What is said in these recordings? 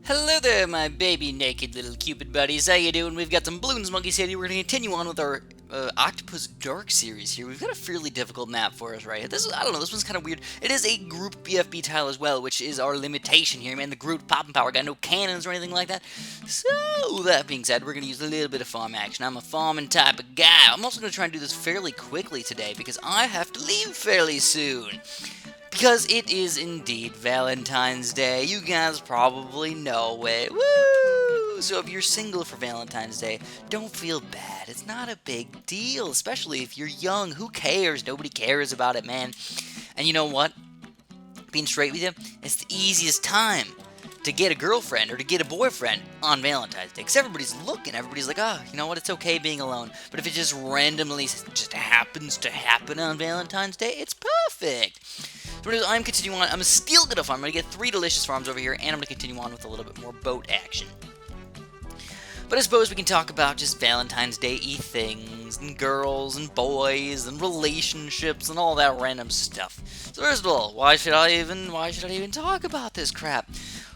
Hello there, my baby naked little cupid buddies. How you doing? We've got some balloons, monkeys here. We're going to continue on with our Octopus Dark series here. We've got a fairly difficult map for us right here. I don't know, this one's kind of weird. It is a group BFB tile as well, which is our limitation here, man. The group popping power got no cannons or anything like that. So, that being said, we're going to use a little bit of farm action. I'm a farming type of guy. I'm also going to try and do this fairly quickly today because I have to leave fairly soon. Because it is indeed Valentine's Day. You guys probably know it. Woo! So if you're single for Valentine's Day, don't feel bad. It's not a big deal, especially if you're young. Who cares? Nobody cares about it, man. And you know what? Being straight with you, it's the easiest time to get a girlfriend or to get a boyfriend on Valentine's Day. Because everybody's looking. Everybody's like, oh, you know what? It's okay being alone. But if it just randomly just happens to happen on Valentine's Day, it's perfect. So I'm continuing on. I'm still going to farm. I'm going to get 3 delicious farms over here, and I'm going to continue on with a little bit more boat action. But I suppose we can talk about just Valentine's Day-y things, and girls, and boys, and relationships, and all that random stuff. So first of all, why should I even talk about this crap?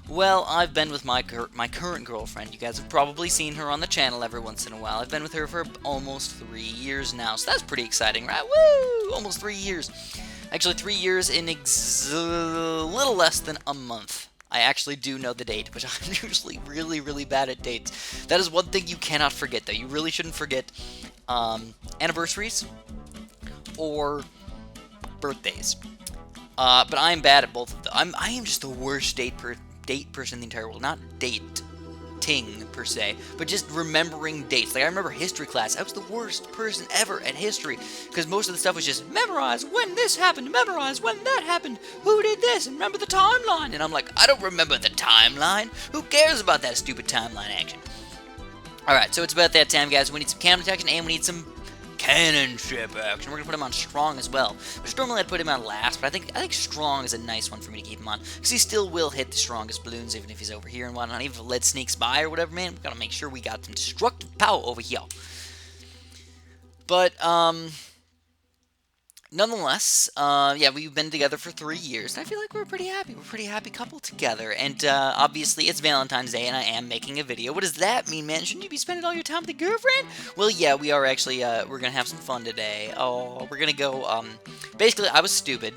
Well, I've been with my current girlfriend. You guys have probably seen her on the channel every once in a while. I've been with her for almost 3 years now, so that's pretty exciting, right? Woo! Almost 3 years. Actually, 3 years in a little less than a month. I actually do know the date, but I'm usually really, really bad at dates. That is one thing you cannot forget, though. You really shouldn't forget anniversaries or birthdays. But I'm bad at both of them. I am just the worst date person in the entire world. Not dating per se, but just remembering dates. Like, I remember history class. I was the worst person ever at history because most of the stuff was just memorize when this happened, memorize when that happened, who did this, and remember the timeline. And I'm like, I don't remember the timeline. Who cares about that stupid timeline action? Alright, so it's about that time, guys. We need some cannon action and we need some cannon ship action. We're gonna put him on strong as well. Which normally I'd put him on last, but I think strong is a nice one for me to keep him on, because he still will hit the strongest balloons even if he's over here and whatnot. Even if lead sneaks by or whatever, man, we gotta make sure we got some destructive power over here. But nonetheless, yeah, we've been together for 3 years, and I feel like we're pretty happy. We're a pretty happy couple together, and obviously it's Valentine's Day, and I am making a video. What does that mean, man? Shouldn't you be spending all your time with a girlfriend? Well, yeah, we are actually, we're gonna have some fun today. Oh, we're gonna go, basically, I was stupid,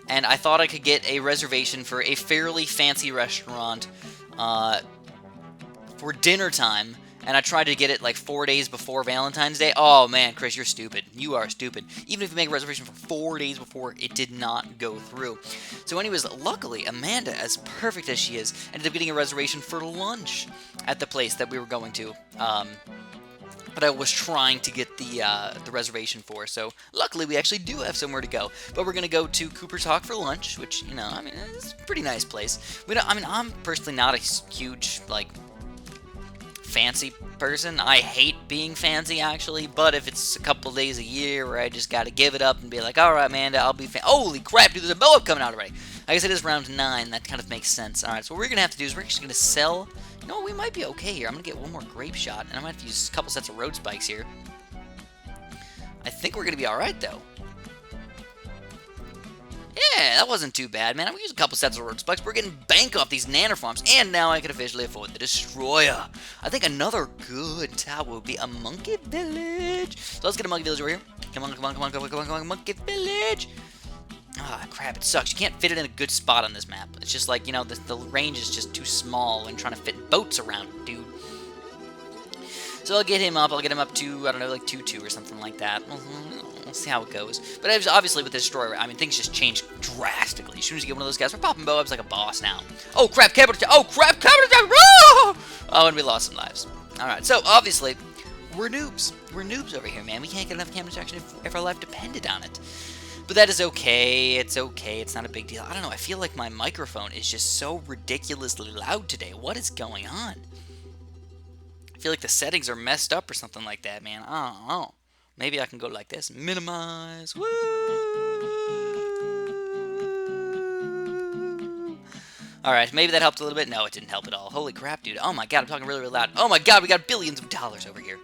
and I thought I could get a reservation for a fairly fancy restaurant, for dinner time, and I tried to get it like 4 days before Valentine's Day. Oh man, Chris, you're stupid. You are stupid. Even if you make a reservation for 4 days before, it did not go through. So anyways, luckily, Amanda, as perfect as she is, ended up getting a reservation for lunch at the place that we were going to. But I was trying to get the reservation for. So luckily, we actually do have somewhere to go. But we're gonna go to Cooper's Hawk for lunch, which, you know, I mean, it's a pretty nice place. I'm personally not a huge like fancy person. I hate being fancy, actually, but if it's a couple days a year where I just gotta give it up and be like, alright, Amanda, I'll be holy crap, dude, there's a blow-up coming out already. I guess it is round 9, that kind of makes sense. Alright, so what we're gonna have to do is we're actually gonna sell, you know, we might be okay here. I'm gonna get one more grape shot, and I might have to use a couple sets of road spikes here. I think we're gonna be alright, though. Yeah, that wasn't too bad, man. I'm gonna use a couple sets of road spikes. We're getting bank off these nanoforms, and now I can officially afford the destroyer. I think another good tower would be a monkey village. So let's get a monkey village over here. Come on, come on, come on, come on, come on, come on, monkey village. Ah, crap, it sucks. You can't fit it in a good spot on this map. It's just like, you know, the range is just too small when trying to fit boats around it, dude. So I'll get him up. I'll get him up to, I don't know, like 2-2 or something like that. We'll see how it goes. But obviously with the destroyer, I mean, things just change drastically. As soon as you get one of those guys, we're popping bow-ups like a boss now. Oh, crap, capital attack. Oh, crap, capital attack. Oh, and we lost some lives. Alright, so obviously, we're noobs. We're noobs over here, man. We can't get enough camera detection if our life depended on it. But that is okay. It's okay. It's not a big deal. I don't know. I feel like my microphone is just so ridiculously loud today. What is going on? I feel like the settings are messed up or something like that, man. I don't know. Maybe I can go like this. Minimize. Woo! Alright, maybe that helped a little bit. No, it didn't help at all. Holy crap, dude. Oh my god, I'm talking really, really loud. Oh my god, we got billions of dollars over here.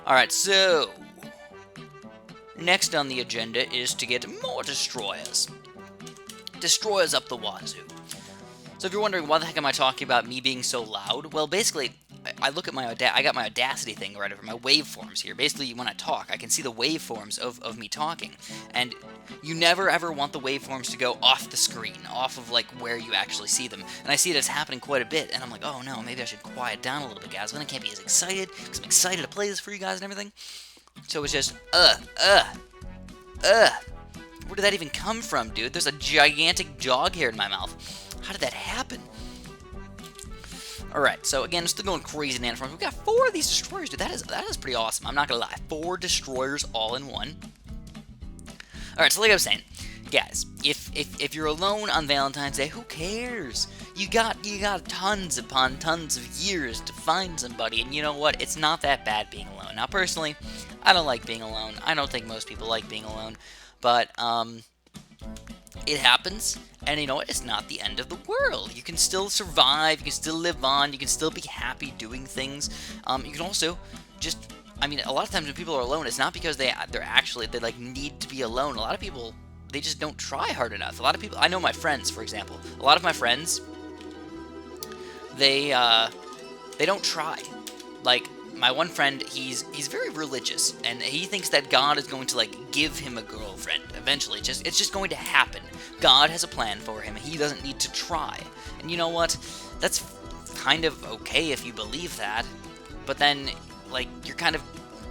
Alright, so next on the agenda is to get more destroyers. Destroyers up the wazoo. So if you're wondering why the heck am I talking about me being so loud, well, basically, I look at I got my Audacity thing right over my waveforms here. Basically, when I talk, I can see the waveforms of me talking, and you never ever want the waveforms to go off the screen, off of like where you actually see them. And I see it as happening quite a bit, and I'm like, oh no, maybe I should quiet down a little bit, guys. Then I can't be as excited because I'm excited to play this for you guys and everything. So it's just Where did that even come from, dude? There's a gigantic jog hair in my mouth. How did that happen? Alright, so again, still going crazy in Nanoforms. We've got 4 of these destroyers, dude. That is pretty awesome. I'm not gonna lie. 4 destroyers all in one. Alright, so like I was saying, guys, if you're alone on Valentine's Day, who cares? You got tons upon tons of years to find somebody, and you know what? It's not that bad being alone. Now, personally, I don't like being alone. I don't think most people like being alone, but it happens, and you know what? It's not the end of the world. You can still survive, you can still live on, you can still be happy doing things. You can also just, I mean, a lot of times when people are alone, it's not because they like need to be alone. A lot of people, they just don't try hard enough. A lot of people, I know my friends, for example, a lot of my friends, they don't try. Like, my one friend, he's very religious, and he thinks that God is going to, like, give him a girlfriend eventually. It's just going to happen. God has a plan for him, and he doesn't need to try. And you know what? That's kind of okay if you believe that, but then, like, you're kind of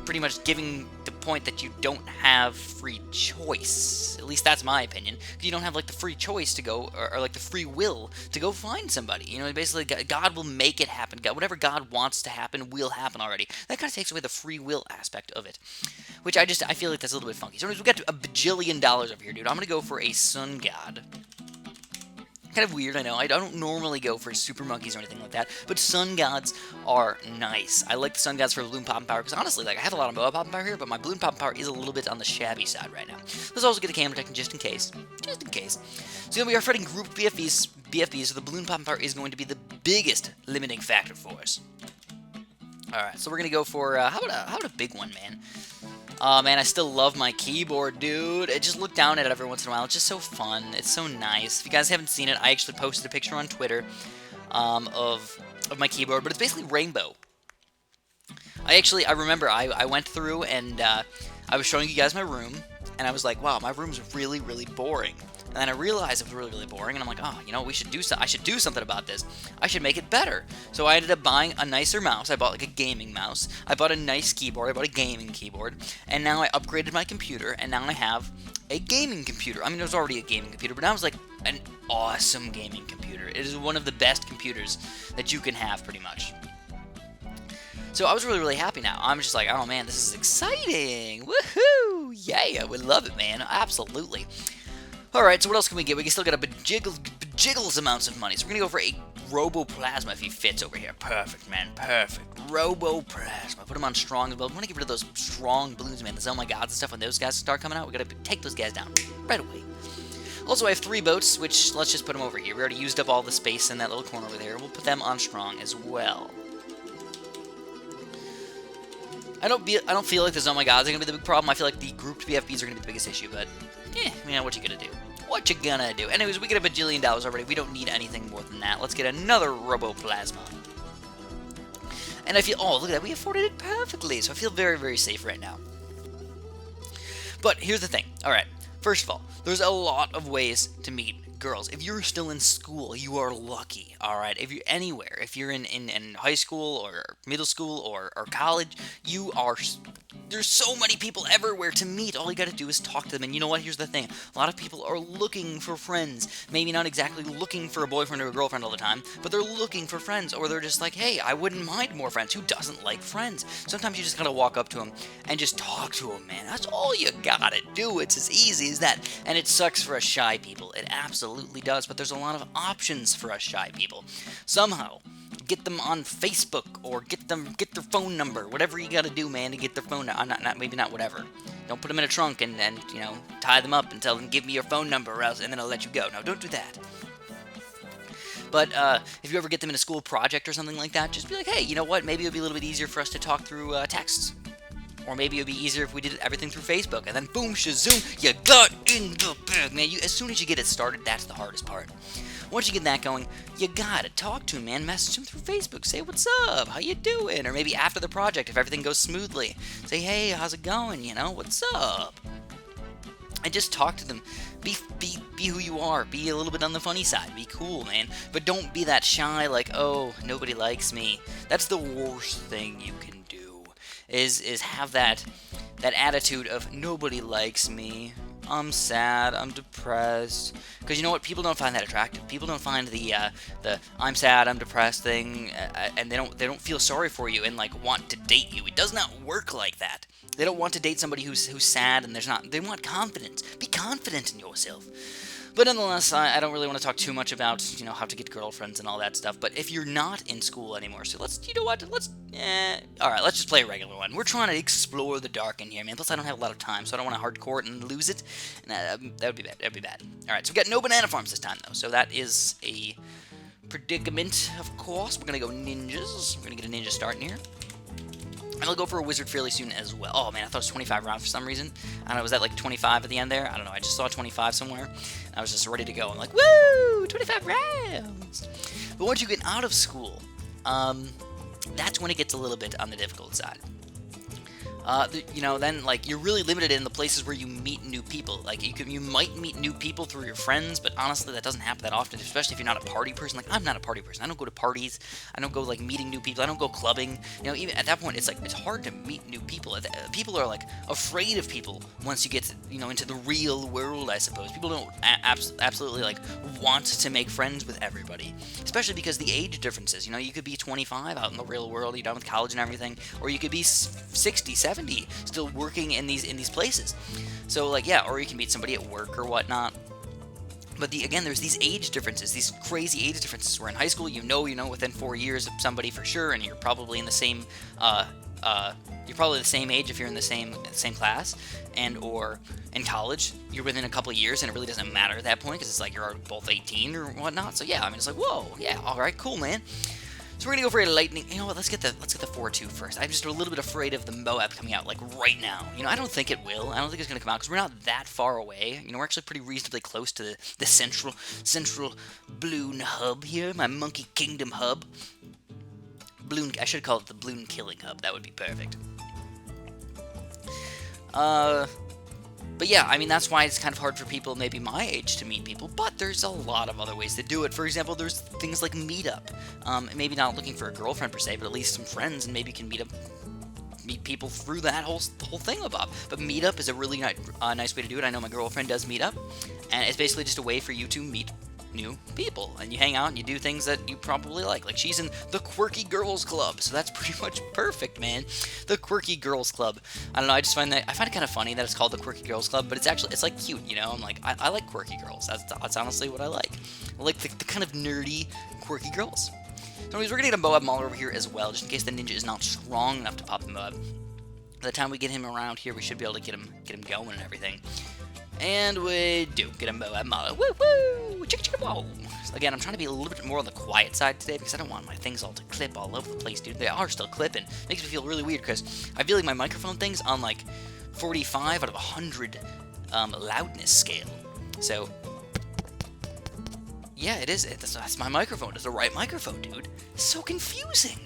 pretty much giving the point that you don't have free choice. At least that's my opinion. You don't have, like, the free choice to go, or like, the free will to go find somebody. You know, basically, God will make it happen. Whatever God wants to happen will happen already. That kind of takes away the free will aspect of it, which I feel like that's a little bit funky. So anyways, we got a bajillion dollars over here, dude. I'm gonna go for a sun god. Kind of weird, I know. I don't normally go for super monkeys or anything like that, but sun gods are nice. I like the sun gods for balloon popping power, because honestly, like, I have a lot of boa popping power here, but my balloon popping power is a little bit on the shabby side right now. Let's also get a camera protection just in case. Just in case. So we are fighting group BFBs, so the balloon popping power is going to be the biggest limiting factor for us. Alright, so we're going to go for, how about a big one, man? Man, I still love my keyboard, dude. I just look down at it every once in a while. It's just so fun. It's so nice. If you guys haven't seen it, I actually posted a picture on Twitter of my keyboard, but it's basically rainbow. I remember I went through and I was showing you guys my room, and I was like, wow, my room's really, really boring. And then I realized it was really, really boring, and I'm like, oh, you know, I should do something about this. I should make it better. So I ended up buying a nicer mouse. I bought, like, a gaming mouse. I bought a nice keyboard. I bought a gaming keyboard. And now I upgraded my computer, and now I have a gaming computer. I mean, it was already a gaming computer, but now it's, like, an awesome gaming computer. It is one of the best computers that you can have, pretty much. So I was really, really happy now. I'm just like, oh, man, this is exciting. Woohoo! Yeah, we love it, man. Absolutely. Alright, so what else can we get? We can still get a bajiggles amounts of money. So we're going to go for a Roboplasma if he fits over here. Perfect, man. Perfect. Roboplasma. Put him on strong as well. We want to get rid of those strong balloons, man. The Oh My Gods and stuff. When those guys start coming out, we got to take those guys down right away. Also, I have 3 boats, which let's just put them over here. We already used up all the space in that little corner over there. We'll put them on strong as well. I don't feel like the Oh My Gods are going to be the big problem. I feel like the grouped BFBs are going to be the biggest issue, but you know, what you gonna do? What you gonna do? Anyways, we get a bajillion dollars already. We don't need anything more than that. Let's get another Roboplasma. And I feel, oh, look at that. We afforded it perfectly, so I feel very, very safe right now. But here's the thing. Alright, first of all, there's a lot of ways to meet girls. If you're still in school, you are lucky, alright? If you're anywhere, if you're in high school or middle school or college, there's so many people everywhere to meet. All you gotta do is talk to them. And you know what? Here's the thing. A lot of people are looking for friends. Maybe not exactly looking for a boyfriend or a girlfriend all the time, but they're looking for friends. Or they're just like, hey, I wouldn't mind more friends. Who doesn't like friends? Sometimes you just gotta walk up to them and just talk to them, man. That's all you gotta do. It's as easy as that. And it sucks for us shy people. It absolutely does. But there's a lot of options for us shy people. Somehow, get them on Facebook, or get their phone number, whatever you gotta do, man, to get their phone number. Maybe not whatever. Don't put them in a trunk and you know, tie them up and tell them, give me your phone number, or else, and then I'll let you go. No, don't do that. But if you ever get them in a school project or something like that, just be like, hey, you know what, maybe it would be a little bit easier for us to talk through texts. Or maybe it would be easier if we did everything through Facebook, and then boom, shazoom, you got in the bag, man. As soon as you get it started, that's the hardest part. Once you get that going, you gotta talk to him, man. Message him through Facebook. Say, what's up? How you doing? Or maybe after the project, if everything goes smoothly, say, hey, how's it going? You know, what's up? And just talk to them. Be who you are. Be a little bit on the funny side. Be cool, man. But don't be that shy, like, oh, nobody likes me. That's the worst thing you can do. Is have that attitude of nobody likes me. I'm sad. I'm depressed. Because you know what? People don't find that attractive. People don't find the I'm sad, I'm depressed thing, and they don't feel sorry for you and like want to date you. It does not work like that. They don't want to date somebody who's sad and they want confidence. Be confident in yourself. But nonetheless, I don't really want to talk too much about, you know, how to get girlfriends and all that stuff. But if you're not in school anymore, so you know what, alright, let's just play a regular one. We're trying to explore the dark in here, man. Plus, I don't have a lot of time, so I don't want to hardcore it and lose it. And that would be bad. That would be bad. Alright, so we got no banana farms this time, though. So that is a predicament, of course. We're going to go ninjas. We're going to get a ninja start in here. And I'll go for a wizard fairly soon as well. Oh, man, I thought it was 25 rounds for some reason. I don't know, was that like 25 at the end there? I don't know, I just saw 25 somewhere. I was just ready to go. I'm like, woo, 25 rounds. But once you get out of school, that's when it gets a little bit on the difficult side. You know, then, like, you're really limited in the places where you meet new people. Like, you might meet new people through your friends, but honestly, that doesn't happen that often, especially if you're not a party person. Like, I'm not a party person. I don't go to parties. I don't go, like, meeting new people. I don't go clubbing. You know, even at that point, it's, like, it's hard to meet new people. People are, like, afraid of people once you get, to, you know, into the real world, I suppose. People don't absolutely, like, want to make friends with everybody, especially because the age differences. You know, you could be 25 out in the real world, you're done with college and everything, or you could be 60, 70, still working in these places. So, like, yeah, or you can meet somebody at work or whatnot. But again, there's these age differences, these crazy age differences. Where in high school, you know, within 4 years of somebody for sure, and you're probably in the same, you're probably the same age if you're in the same class, and or in college, you're within a couple of years, and it really doesn't matter at that point because it's like you're both 18 or whatnot. So yeah, I mean, it's like, whoa, yeah, all right, cool, man. So we're gonna go for a lightning. You know what? Let's get the 4-2 first. I'm just a little bit afraid of the Moab coming out like right now. You know, I don't think it will. I don't think it's gonna come out because we're not that far away. You know, we're actually pretty reasonably close to the central balloon hub here, my Monkey Kingdom hub. I should call it the balloon killing hub. That would be perfect. But yeah, I mean, that's why it's kind of hard for people maybe my age to meet people, but there's a lot of other ways to do it. For example, there's things like Meetup. Maybe not looking for a girlfriend per se, but at least some friends, and maybe you can meet people through that whole thing about. But Meetup is a really nice way to do it. I know my girlfriend does Meetup, and it's basically just a way for you to meet new people, and you hang out and you do things that you probably like she's in the Quirky Girls Club, so that's pretty much perfect, man. The Quirky Girls Club, I don't know, I find it kind of funny that it's called the Quirky Girls Club, but it's like cute, you know. I'm like, I like quirky girls. That's honestly what I like. I like the kind of nerdy quirky girls. So anyways, we're gonna get a Moab Mauler over here as well, just in case the ninja is not strong enough to pop the Moab. By the time we get him around here, we should be able to get him going and everything. And we do get a Moab Mauler. Woo woo! Chicka chicka whoa! So again, I'm trying to be a little bit more on the quiet side today because I don't want my things all to clip all over the place, dude. They are still clipping. Makes me feel really weird because I feel like my microphone thing's on like 45 out of 100 loudness scale. So yeah, it is. That's my microphone. It's the right microphone, dude. It's so confusing.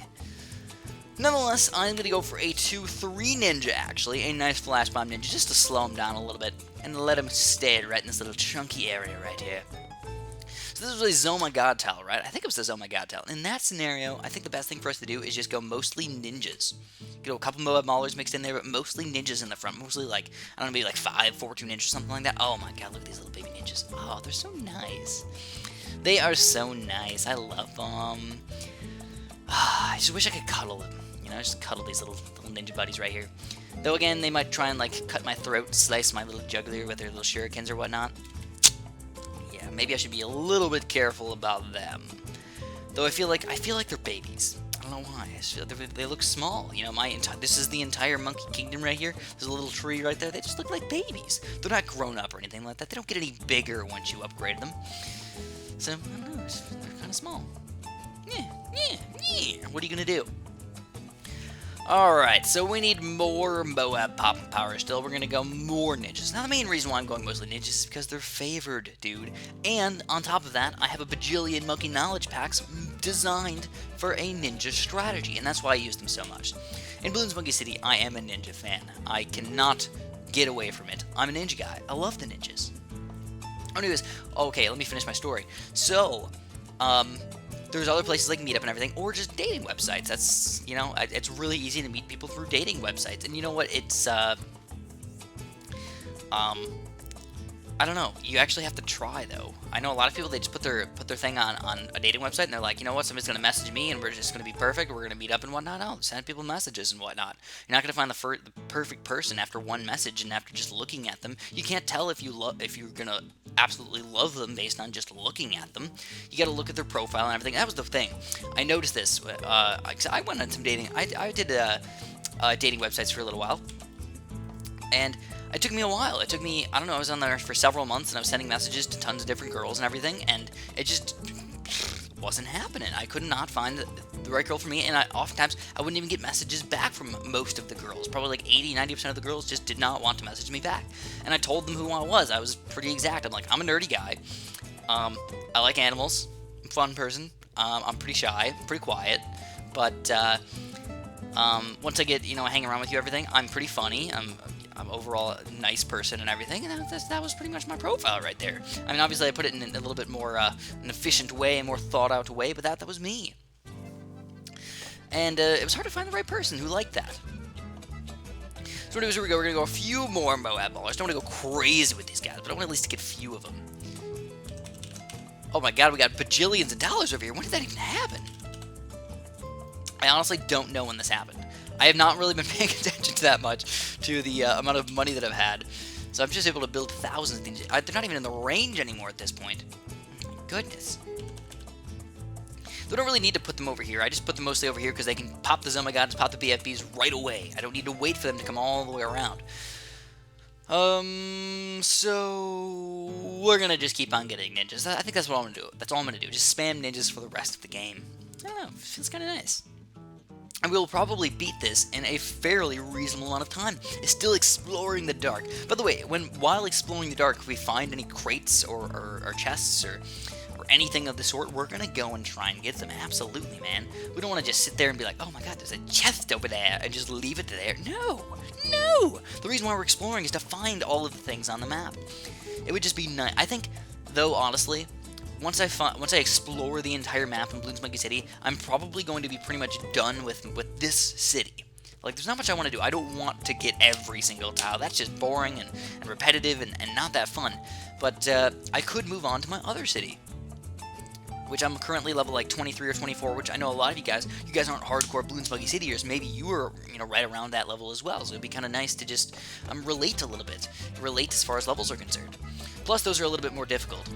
Nonetheless, I'm going to go for a 2-3 ninja, actually. A nice flash bomb ninja, just to slow him down a little bit. And let him stay right in this little chunky area right here. So this was a Zoma God Towel, right? I think it was the Zoma God Towel. In that scenario, I think the best thing for us to do is just go mostly ninjas. Get a couple Moab Maulers mixed in there, but mostly ninjas in the front. Mostly like, I don't know, maybe like 5-4-2 ninjas, something like that. Oh my god, look at these little baby ninjas. Oh, they're so nice. They are so nice. I love them. I just wish I could cuddle them. You know, just cuddle these little ninja buddies right here. Though again, they might try and like cut my throat, slice my little juggler with their little shurikens or whatnot. Yeah, maybe I should be a little bit careful about them. Though I feel like they're babies. I don't know why. I just feel like they look small. You know, this is the entire Monkey Kingdom right here. There's a little tree right there. They just look like babies. They're not grown up or anything like that. They don't get any bigger once you upgrade them. So I don't know. They're kind of small. Yeah. What are you gonna do? Alright, so we need more Moab pop power still. We're gonna go more ninjas. Now, the main reason why I'm going mostly ninjas is because they're favored, dude. And, on top of that, I have a bajillion monkey knowledge packs designed for a ninja strategy, and that's why I use them so much. In Bloons Monkey City, I am a ninja fan. I cannot get away from it. I'm a ninja guy. I love the ninjas. Anyways, okay, let me finish my story. So, there's other places like Meetup and everything, or just dating websites. That's, you know, it's really easy to meet people through dating websites. And you know what? It's, I don't know. You actually have to try, though. I know a lot of people, they just put their thing on a dating website, and they're like, you know what, somebody's going to message me, and we're just going to be perfect, we're going to meet up and whatnot. No, send people messages and whatnot. You're not going to find the perfect person after one message and after just looking at them. You can't tell if you're going to absolutely love them based on just looking at them. You got to look at their profile and everything. That was the thing. I noticed this. I went on some dating. I did dating websites for a little while, and it took me a while. It took me, I don't know, I was on there for several months, and I was sending messages to tons of different girls and everything, and it just wasn't happening. I could not find the right girl for me, and oftentimes, I wouldn't even get messages back from most of the girls. Probably like 80-90% of the girls just did not want to message me back. And I told them who I was. I was pretty exact. I'm like, I'm a nerdy guy. I like animals. I'm a fun person. I'm pretty shy, pretty quiet, but once I get, you know, hang around with you, everything, I'm pretty funny. I'm overall a nice person and everything, and that was pretty much my profile right there. I mean, obviously I put it in a little bit more an efficient way, a more thought out way, but that was me. And it was hard to find the right person who liked that. So anyways, here we go. We're going to go a few more Moab ballers. Don't want to go crazy with these guys, but I want at least to get a few of them. Oh my god, we got bajillions of dollars over here. When did that even happen? I honestly don't know when this happened. I have not really been paying attention to that much to the amount of money that I've had. So I'm just able to build thousands of things. They're not even in the range anymore at this point. Oh my goodness. They don't really need to put them over here. I just put them mostly over here because they can pop the Zomogods, pop the BFBs right away. I don't need to wait for them to come all the way around. So we're gonna just keep on getting ninjas. I think that's what I'm gonna do. That's all I'm gonna do. Just spam ninjas for the rest of the game. I don't know. It feels kind of nice. And we'll probably beat this in a fairly reasonable amount of time. It's still exploring the dark. By the way, while exploring the dark, if we find any crates or chests or anything of the sort, we're gonna go and try and get them. Absolutely, man. We don't want to just sit there and be like, oh my god, there's a chest over there, and just leave it there. No! No! The reason why we're exploring is to find all of the things on the map. It would just be nice. I think, though, honestly, once I explore the entire map in Bloons Monkey City, I'm probably going to be pretty much done with this city. Like, there's not much I want to do. I don't want to get every single tile. That's just boring and repetitive and not that fun. But I could move on to my other city, which I'm currently level like 23 or 24, which I know a lot of you guys aren't hardcore Bloons Monkey Cityers. Maybe you are, you know, right around that level as well. So it'd be kind of nice to just relate a little bit. Relate as far as levels are concerned. Plus, those are a little bit more difficult.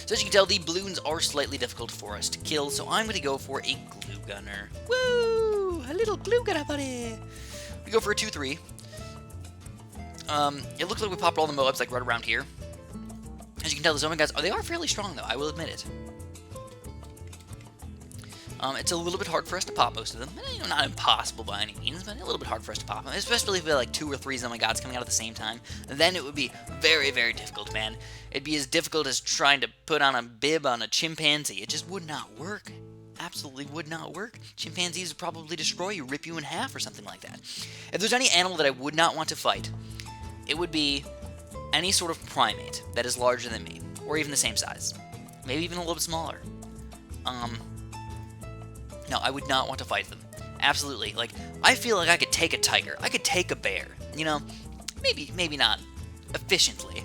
So as you can tell, the balloons are slightly difficult for us to kill, so I'm going to go for a glue gunner. Woo! A little glue gunner, buddy! We go for a 2-3. It looks like we popped all the Moabs like right around here. As you can tell, the Zombie guys, they are fairly strong though, I will admit it. It's a little bit hard for us to pop most of them. You know, not impossible by any means, but a little bit hard for us to pop them. Especially if we had like 2 or 3 Zombie gods coming out at the same time. Then it would be very, very difficult, man. It'd be as difficult as trying to put on a bib on a chimpanzee. It just would not work. Absolutely would not work. Chimpanzees would probably destroy you, rip you in half or something like that. If there's any animal that I would not want to fight, it would be any sort of primate that is larger than me, or even the same size. Maybe even a little bit smaller. No, I would not want to fight them. Absolutely. Like, I feel like I could take a tiger. I could take a bear. You know, maybe not efficiently,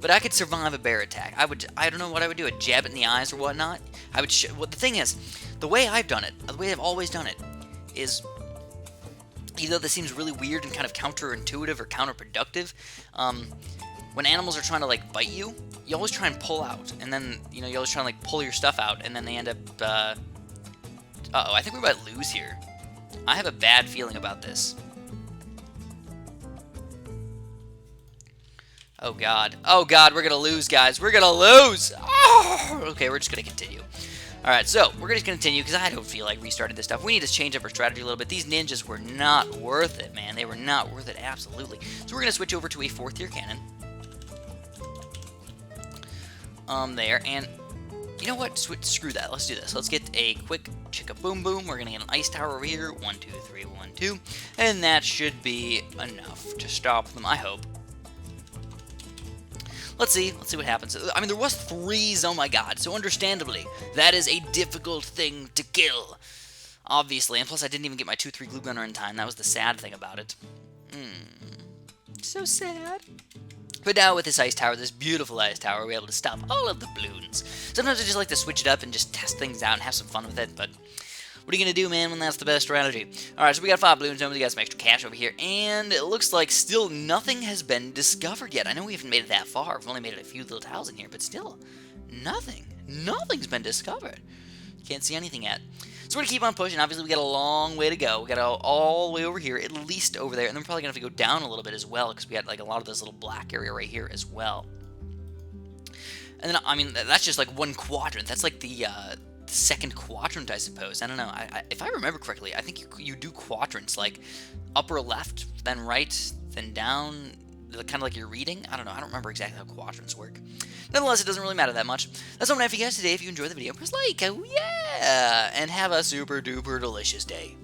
but I could survive a bear attack. I don't know what I would do. I'd jab it in the eyes or whatnot. Well, the thing is, the way I've done it, the way I've always done it, is, even though this seems really weird and kind of counterintuitive or counterproductive, when animals are trying to, like, bite you, you always try and pull out, and then, you know, you always try and, like, pull your stuff out, and then they end up, uh-oh, I think we might lose here. I have a bad feeling about this. Oh god, we're gonna lose, guys. We're gonna lose! Oh! Okay, we're just gonna continue. Alright, so we're going to continue because I don't feel like restarting this stuff. We need to change up our strategy a little bit. These ninjas were not worth it, man. They were not worth it, absolutely. So we're going to switch over to a 4th tier cannon. There, and you know what? Screw that. Let's do this. Let's get a quick chicka boom boom. We're going to get an ice tower over here. 1, 2, 3, 1, 2. And that should be enough to stop them, I hope. Let's see what happens. I mean, there was 3s, oh my god, so understandably, that is a difficult thing to kill. Obviously, and plus I didn't even get my 2-3 glue gunner in time. That was the sad thing about it. So sad. But now with this ice tower, this beautiful ice tower, we're able to stop all of the balloons. Sometimes I just like to switch it up and just test things out and have some fun with it, but what are you going to do, man, when that's the best strategy? Alright, so we got 5 balloons now, we got some extra cash over here, and it looks like still nothing has been discovered yet. I know we haven't made it that far, we've only made it a few little tiles in here, but still, nothing's been discovered. Can't see anything yet. So we're going to keep on pushing. Obviously, we got a long way to go. We got to go all the way over here, at least over there, and then we're probably going to have to go down a little bit as well, because we got like a lot of this little black area right here as well. And then, I mean, that's just like one quadrant. That's like the second quadrant, I suppose. I don't know. If I remember correctly, I think you do quadrants, like upper left, then right, then down, kind of like you're reading. I don't know. I don't remember exactly how quadrants work. Nonetheless, it doesn't really matter that much. That's all I'm going to have for you guys today. If you enjoyed the video, press like, oh yeah, and have a super duper delicious day.